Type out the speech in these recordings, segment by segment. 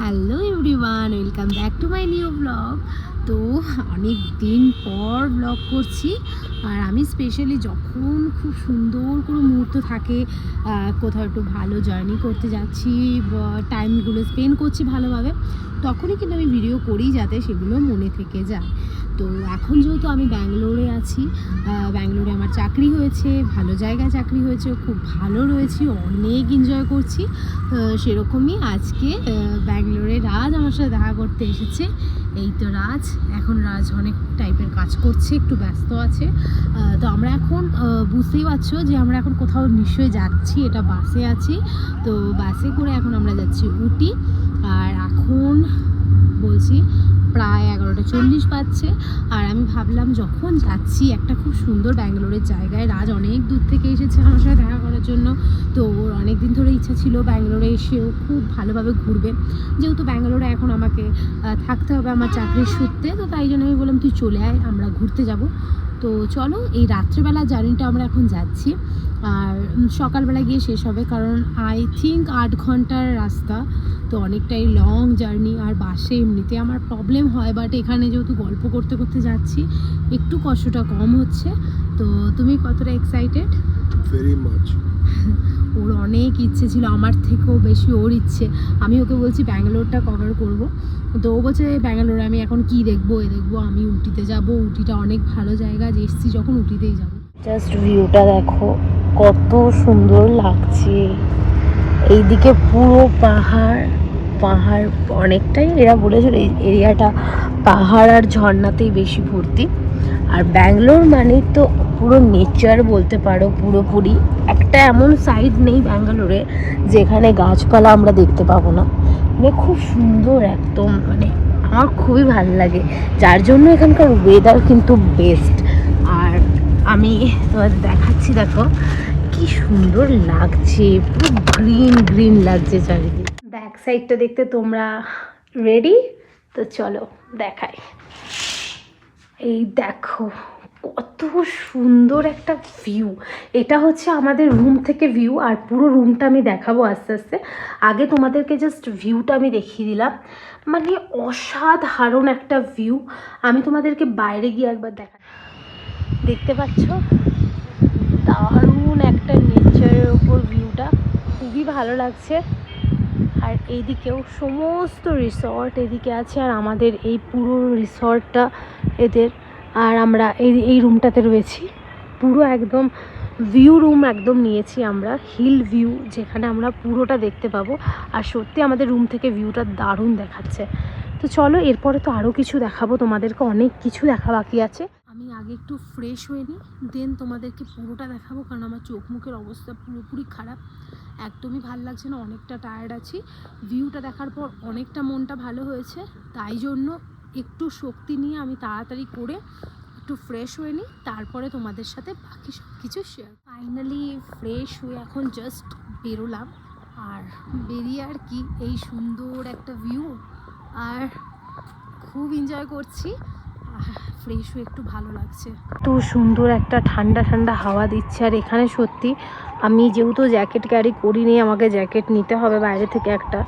Hello everyone, welcome back to my new blog. তো অনেক দিন পর ব্লগ করছি। আর আমি স্পেশালি যখন খুব সুন্দর কোনো মুহূর্ত থাকে, কোথাও একটু ভালো জার্নি করতে যাচ্ছি বা টাইমগুলো স্পেন্ড করছি ভালোভাবে, তখনই কিন্তু আমি ভিডিও করি যাতে সেগুলো মনে থেকে যায়। তো এখন যেহেতু আমি ব্যাঙ্গালোরে আছি, ব্যাঙ্গালোরে আমার চাকরি হয়েছে, ভালো জায়গায় চাকরি হয়েছে, খুব ভালো রয়েছি, অনেক এনজয় করছি। সেরকমই আজকে ব্যাঙ্গালোরে রাজ আমার সাথে দেখা করতে এসেছে। এই তো রাজ, এখন রাজ অনেক টাইপের কাজ করছে, একটু ব্যস্ত আছে। তো আমরা এখন বুঝতেই পারছো যে আমরা এখন কোথাও নিশ্চয়ই যাচ্ছি, এটা বাসে আছি। তো বাসে করে এখন আমরা যাচ্ছি উটি। আর এখন বলছি প্রায় 11:40 বাজছে। আর আমি ভাবলাম যখন যাচ্ছি একটা খুব সুন্দর ব্যাঙ্গালোরের জায়গায়, রাজ অনেক দূর থেকে এসেছে আমার সাথে দেখা করার জন্য। তো ওর অনেক দিন ধরে ইচ্ছা ছিল ব্যাঙ্গালোরে এসেও খুব ভালোভাবে ঘুরবে, যেহেতু ব্যাঙ্গালোরে এখন আমাকে থাকতে হবে আমার চাকরির সূত্রে। তো তাই জন্য আমি বললাম তুই চলে আয়, আমরা ঘুরতে যাব। তো চলো, এই রাত্রেবেলা জার্নিটা আমরা এখন যাচ্ছি। আর সকালবেলা গিয়ে শেষ হবে, কারণ আই থিঙ্ক 8 ঘন্টার রাস্তা, তো অনেকটাই লং জার্নি। আর বাসে এমনিতে আমার প্রবলেম হয়, বাট এখানে যেহেতু গল্প করতে করতে যাচ্ছি একটু কষ্টটা কম হচ্ছে। তো তুমি কতটা এক্সাইটেড? Very much. ওর অনেক ইচ্ছে ছিল, আমার থেকেও বেশি ওর ইচ্ছে। আমি ওকে বলছি ব্যাঙ্গালোরটা কভার করব, তো ও বলছে ব্যাঙ্গালোরে আমি এখন কি দেখবো, আমি উটিতে যাব, উটিটা অনেক ভালো জায়গা, যে এসছি যখন উটিতেই যাব। জাস্ট ভিউটা দেখো কত সুন্দর লাগছে, এইদিকে পুরো পাহাড় পাহাড় অনেকটাই, এরা বলেছিল এই এরিয়াটা পাহাড় আর ঝর্ণাতেই বেশি ভর্তি। আর ব্যাঙ্গালোর মানে তো পুরো নেচার বলতে পারো পুরোপুরি। একটা এমন সাইড নেই ব্যাঙ্গালোরে যেখানে গাছপালা আমরা দেখতে পাবো না। মানে খুব সুন্দর একদম, মানে আমার খুবই ভালো লাগে, যার জন্য এখানকার ওয়েদার কিন্তু বেস্ট। আর আমি তোমাদের দেখাচ্ছি, দেখো কি সুন্দর লাগছে, পুরো গ্রিন গ্রিন লাগছে চারিদিকে। ব্যাক সাইডটা দেখতে তোমরা রেডি? তো চলো দেখাই। এই দেখো কত সুন্দর একটা ভিউ। এটা হচ্ছে আমাদের রুম থেকে ভিউ, আর পুরো রুমটা আমি দেখাবো আস্তে আস্তে। আগে তোমাদেরকে জাস্ট ভিউটা আমি দেখিয়ে দিলাম, মানে অসাধারণ একটা ভিউ। আমি তোমাদেরকে বাইরে গিয়ে একবার দেখতে পাচ্ছ দারুণ একটা নেচারের ওপর ভিউটা, খুবই ভালো লাগছে। আর এইদিকেও সমস্ত রিসর্ট এদিকে আছে, আর আমাদের এই পুরো রিসর্টটা এদের। আর আমরা এই রুমটাতে রয়েছি, পুরো একদম ভিউ রুম একদম নিয়েছি আমরা, হিল ভিউ, যেখানে আমরা পুরোটা দেখতে পাবো। আর সত্যি আমাদের রুম থেকে ভিউটা দারুণ দেখাচ্ছে। তো চলো, এরপরে তো আরও কিছু দেখাবো তোমাদেরকে, অনেক কিছু দেখা বাকি আছে। আমি আগে একটু ফ্রেশ হয়ে নিই, দেন তোমাদেরকে পুরোটা দেখাবো, কারণ আমার চোখ মুখের অবস্থা পুরোপুরি খারাপ, একদমই ভালো লাগছে না, অনেকটা টায়ার্ড আছি। ভিউটা দেখার পর অনেকটা মনটা ভালো হয়েছে, তাই জন্য একটু শক্তি নিয়ে আমি তাড়াতাড়ি করে একটু ফ্রেশ হয়ে নিই, তারপরে তোমাদের সাথে বাকি সব কিছু শেয়ার। ফাইনালি ফ্রেশ হয়ে এখন জাস্ট বেরোলাম, আর বেরিয়ে আর কি এই সুন্দর একটা ভিউ, আর খুব এনজয় করছি। ফ্রেশ হয়ে একটু ভালো লাগছে, এত সুন্দর একটা ঠান্ডা ঠান্ডা হাওয়া দিচ্ছে। আর এখানে সত্যি আমি যেহেতু জ্যাকেট ক্যারি করিনি, আমাকে জ্যাকেট নিতে হবে বাইরে থেকে একটা,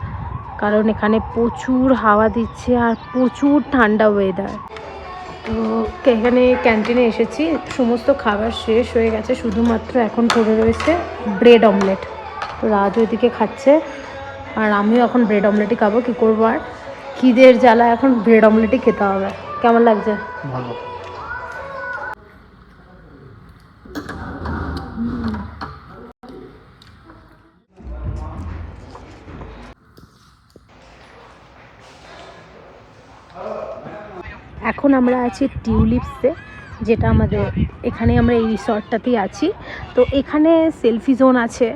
কারণ এখানে প্রচুর হাওয়া দিচ্ছে আর প্রচুর ঠান্ডা ওয়েদার। তো এখানে ক্যান্টিনে এসেছি, সমস্ত খাবার শেষ হয়ে গেছে, শুধুমাত্র এখন পড়ে রয়েছে ব্রেড অমলেট। তো রাজ ওইদিকে খাচ্ছে, আর আমিও এখন ব্রেড অমলেটই খাবো, কী করবো আর, খিদের জ্বালা এখন ব্রেড অমলেটই খেতে হবে। কেমন লাগছে? ভালো। এখন আমরা আছি টিউলিপসে, যেটা আমাদের এখানে, আমরা এই রিসর্টটাতেই আছি। তো এখানে সেলফি জোন আছে,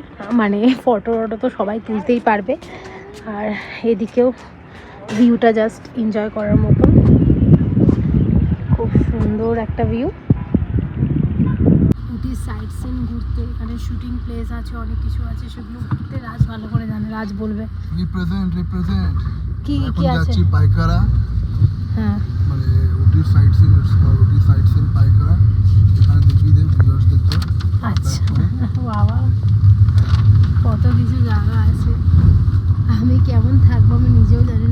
মানে ফটো তো সবাই তুলতেই পারবে। আর এদিকেও ভিউটা জাস্ট এনজয় করার মতন, খুব সুন্দর একটা ভিউ। উটি সাইড সিন ঘুরতে, এখানে শুটিং প্লেস আছে, অনেক কিছু আছে, সেগুলো ঘুরতে রাজ ভালো করে জানে, রাজ বলবে। রিপ্রেজেন্ট কি এখন আছে? যাচ্ছি পাইকারা, হ্যাঁ, মানে উটি সাইড সিন পাইকারা, এখানে দেখিয়ে দেব ভিউয়ার্সদেরকে। আচ্ছা, বাবা কত কিছু জায়গা আছে, আমি কেমন থাকবো আমি নিজেও জানি না।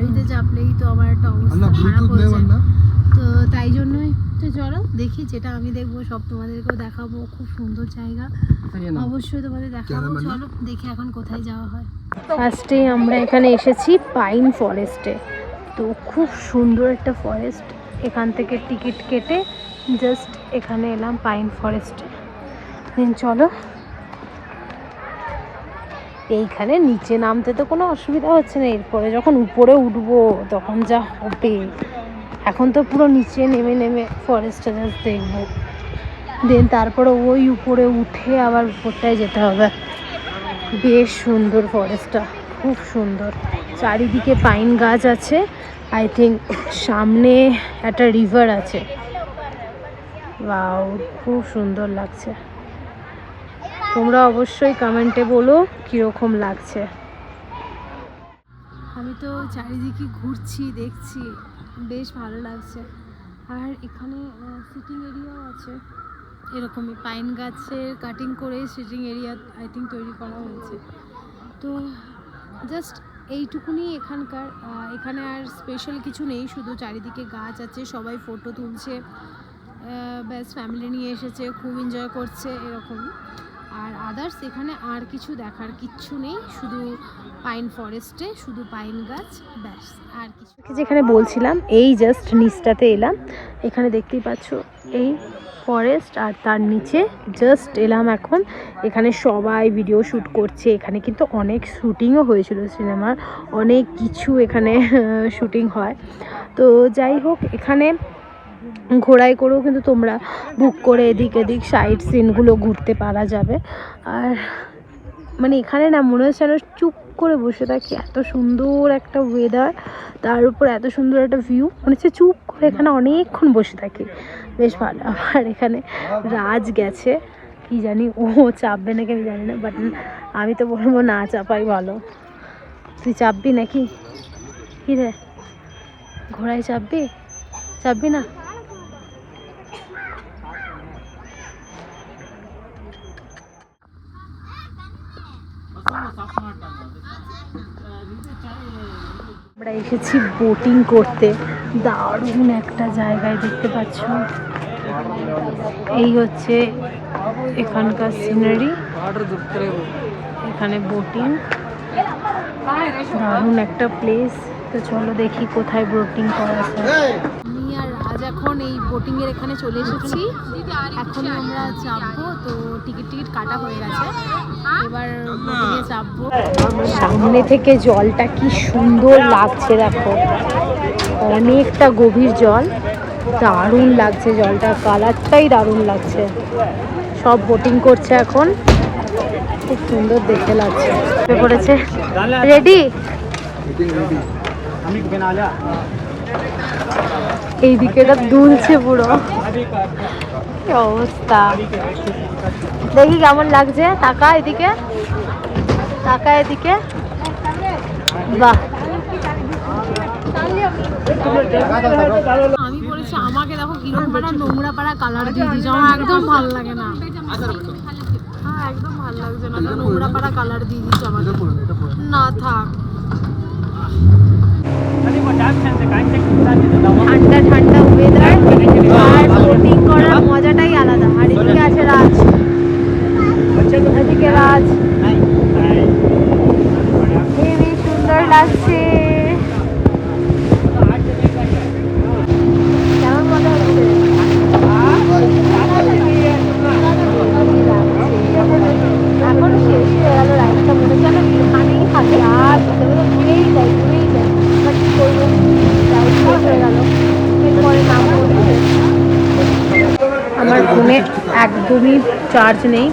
গাড়িতে চাপলেই তো আমার একটা অবস্থা খারাপ হয়ে যায়, তো তাই জন্যই তো চলো দেখি যেটা আমি দেখবো সব তোমাদেরকেও দেখাবো। খুব সুন্দর জায়গা, অবশ্যই তোমাদের দেখাবো। চলো দেখি এখন কোথায় যাওয়া হয়। ফার্স্টে আমরা এখানে এসেছি পাইন ফরেস্টে। তো খুব সুন্দর একটা ফরেস্ট, এখান থেকে টিকিট কেটে জাস্ট এখানে এলাম পাইন ফরেস্টে। দেন চলো, এইখানে নিচে নামতে তো কোনো অসুবিধা হচ্ছে না, এরপরে যখন উপরে উঠবো তখন যা হবে। এখন তো পুরো নিচে নেমে নেমে ফরেস্টটা জাস্ট দেখবো, দেন তারপরে ওই উপরে উঠে আবার উপরটায় যেতে হবে। বেশ সুন্দর ফরেস্টটা, খুব সুন্দর, চারিদিকে পাইন গাছ আছে। আই থিঙ্ক সামনে একটা রিভার আছে। ওয়াও, খুব সুন্দর লাগছে। তোমরা অবশ্যই কমেন্টে বলো কীরকম লাগছে। আমি তো চারিদিকে ঘুরছি, দেখছি, বেশ ভালো লাগছে। আর এখানে সিটিং এরিয়াও আছে, এরকমই পাইন গাছের কাটিং করে সিটিং এরিয়া আই থিঙ্ক তৈরি করা হয়েছে। তো জাস্ট এইটুকুনি এখানকার, এখানে আর স্পেশাল কিছু নেই, শুধু চারিদিকে গাছ আছে, সবাই ফটো তুলছে, ব্যাস ফ্যামিলি নিয়ে এসেছে, খুব এনজয় করছে এরকম। আর আদার্স এখানে আর কিছু দেখার কিচ্ছু নেই, শুধু পাইন ফরেস্টে শুধু পাইন গাছ, ব্যাস আর কিছু। যেখানে বলছিলাম এই জাস্ট নিচটাতে এলাম, এখানে দেখতেই পাচ্ছ এই ফরেস্ট, আর তার নিচে জাস্ট এলাম এখন। এখানে সবাই ভিডিও শ্যুট করছে, এখানে কিন্তু অনেক শ্যুটিংও হয়েছিল সিনেমার, অনেক কিছু এখানে শ্যুটিং হয়। তো যাই হোক, এখানে ঘোড়ায় করেও কিন্তু তোমরা বুক করে এদিক এদিক সাইড সিনগুলো ঘুরতে পারা যাবে। আর মানে এখানে না মনে হচ্ছে যেন চুপ করে বসে থাকি, এত সুন্দর একটা ওয়েদার, তার উপর এত সুন্দর একটা ভিউ, মনে হচ্ছে চুপ করে এখানে অনেকক্ষণ বসে থাকি, বেশ ভালো। আবার এখানে রাজ গেছে, কি জানি ও চাপবে নাকি আমি জানি না, বাট আমি তো বলবো না চাপাই ভালো। তুই চাপবি নাকি? কি রে, ঘোড়ায় চাপবি? চাপবি না? আমরা এসেছি বোটিং করতে, দারুণ একটা জায়গায়, দেখতে পাচ্ছ। এই হচ্ছে এখানকার সিনারি, এখানে বোটিং, দারুণ একটা প্লেস। তো চলো দেখি কোথায় বোটিং করা যায়। আমি আর আজ এখন এই বোটিংয়ের এখানে চলে এসেছি, এখন আমরা চাপবো। তো টিকিট কাটা হয়ে গেছে, এবার বোটিংয়ে চাপবো। সামনে থেকে জলটা কি সুন্দর লাগছে দেখো, অনেকটা গভীর জল, দারুণ লাগছে জলটা, কালারটাই দারুণ লাগছে। সব বোটিং করছে এখন, খুব সুন্দর দেখতে লাগছে। পড়েছে রেডি, এইদিকে দুলছে পুরো, কি অবস্থা। দেখি কেমন লাগছে, তাকা এদিকে, তাকা এদিকে, বাহ। আমি বলেছি আমাকে দেখো কিরকম পাড়া নোংরা পাড়া কালার দিয়ে দিয়েছে, আমার একদম ভালো লাগে না। হ্যাঁ একদম ভালো লাগছে না, নোংরা পাড়া কালার দিয়ে দিয়েছে আমাকে। না থাক, ঠান্ডা ঠান্ডা ওয়েদার, আর বোটিং করার মজাটাই আলাদা। আর এদিকে আছে রাজ, এদিকে রাজ, হেবি সুন্দর লাগছে। কেমন মজা হচ্ছে? এখন শেষ হয়ে গেল রাইডটা, মনে হচ্ছে আমি এখানেই থাকি, আর ঘুরেই যাই ঘুরেই যাই, বাট কি করবো, রাইড শেষ হয়ে গেল, এরপরে নাম বলছে। আমার ফোনে একদমই চার্জ নেই,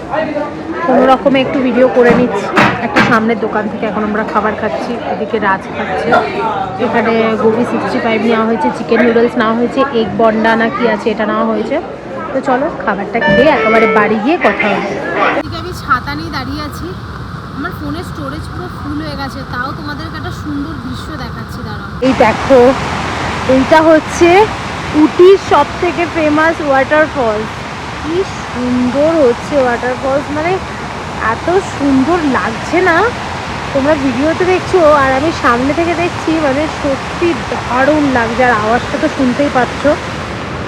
কোনো রকমে একটু ভিডিও করে নিচ্ছি। একটা সামনের দোকান থেকে এখন আমরা খাবার খাচ্ছি, এদিকে রাজ খাচ্ছে। এখানে গোবি 65 নেওয়া হয়েছে, চিকেন নুডলস নেওয়া হয়েছে, এগ বন্ডা না কি আছে এটা নেওয়া হয়েছে। তো চলো খাবারটা খেয়ে একেবারে বাড়ি গিয়ে কথা হবে। এদিকে আমি ছাতা নিয়ে দাঁড়িয়ে আছি, আমার ফোনের স্টোরেজ পুরো ফুল হয়ে গেছে, তাও তোমাদেরকে একটা সুন্দর দৃশ্য দেখাচ্ছি, দাঁড়াও। এই দেখো, এইটা হচ্ছে উটির সব থেকে ফেমাস ওয়াটারফলস। কি সুন্দর হচ্ছে ওয়াটারফলস, মানে এত সুন্দর লাগছে না, তোমরা ভিডিওতে দেখছো আর আমি সামনে থেকে দেখছি, মানে সত্যি দারুণ লাগছে। আর আওয়াজটা তো শুনতেই পাচ্ছ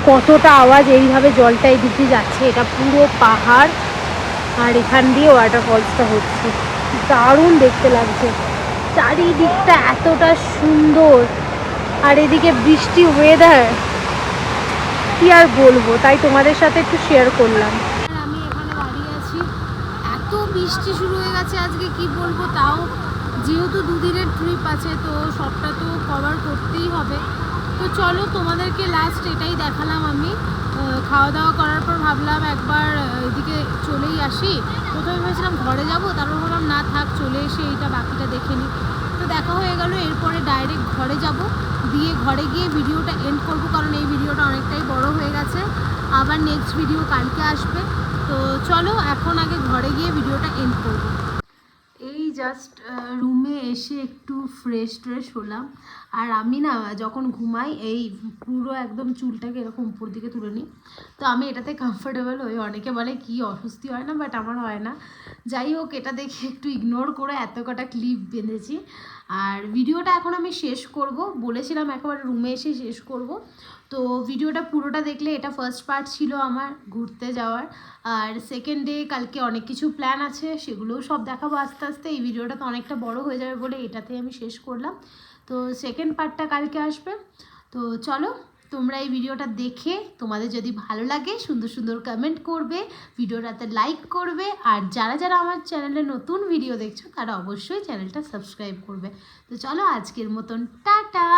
কতটা আওয়াজ, এইভাবে জলটা এই দিকে যাচ্ছে, এটা পুরো পাহাড় আর এখান দিয়ে ওয়াটারফলসটা হচ্ছে। দারুণ দেখতে লাগছে, চারিদিকটা এতটা সুন্দর, আর এদিকে বৃষ্টি ওয়েদার, কি আর বলবো, তাই তোমাদের সাথে একটু শেয়ার করলাম। আমি এখানে দাঁড়িয়ে আছি, এত বৃষ্টি শুরু হয়ে গেছে আজকে, কি বলবো। তাও যেহেতু দুদিনের ট্রিপ আছে তো সবটা তো কভার করতেই হবে। তো চলো তোমাদেরকে লাস্ট এটাই দেখালাম আমি। খাওয়া দাওয়া করার পর ভাবলাম একবার এদিকে চলেই আসি। প্রথমে ভেবেছিলাম ঘরে যাব, তারপর ভাবলাম না থাক, চলে এসে এইটা বাকিটা দেখে নিই। তো দেখা হয়ে গেল, এরপরে ডাইরেক্ট ঘরে যাব, দিয়ে ঘরে গিয়ে ভিডিওটা এন্ড করব, কারণ এই ভিডিওটা অনেকটাই বড় হয়ে গেছে। আবার নেক্সট ভিডিও কালকে আসবে। তো চলো এখন আগে ঘরে গিয়ে ভিডিওটা এন্ড করব। এই জাস্ট রুমে এসে একটু ফ্রেশ ট্রেশ হলাম। আর আমি না যখন ঘুমাই এই পুরো একদম চুলটাকে এরকম উপর দিকে তুলে নিই, তো আমি এটাতে কমফোর্টেবল হই। অনেকে বলে কি অস্বস্তি হয় না, বাট আমার হয় না। যাই হোক, এটা দেখে একটু ইগনোর করে এত কটা ক্লিপ বেঁধেছি। আর ভিডিওটা এখন আমি শেষ করব, বলেছিলাম একেবারে রুমে এসে শেষ করব। তো ভিডিওটা পুরোটা দেখলে, এটা ফার্স্ট পার্ট ছিল আমার ঘুরতে যাওয়ার। আর সেকেন্ড ডে কালকে অনেক কিছু প্ল্যান আছে, সেগুলোও সব দেখাবো আস্তে আস্তে। এই ভিডিওটা তো অনেকটা বড় হয়ে যাবে বলে এটাতে আমি শেষ করলাম। তো সেকেন্ড পার্টটা কালকে আসবে। তো চলো তোমরা এই ভিডিওটা দেখে তোমাদের যদি ভালো লাগে সুন্দর সুন্দর কমেন্ট করবে, ভিডিওটাতে লাইক করবে। আর যারা যারা আমার চ্যানেলে নতুন ভিডিও দেখছো তারা অবশ্যই চ্যানেলটা সাবস্ক্রাইব করবে। তো চলো আজকের মতন টাটা।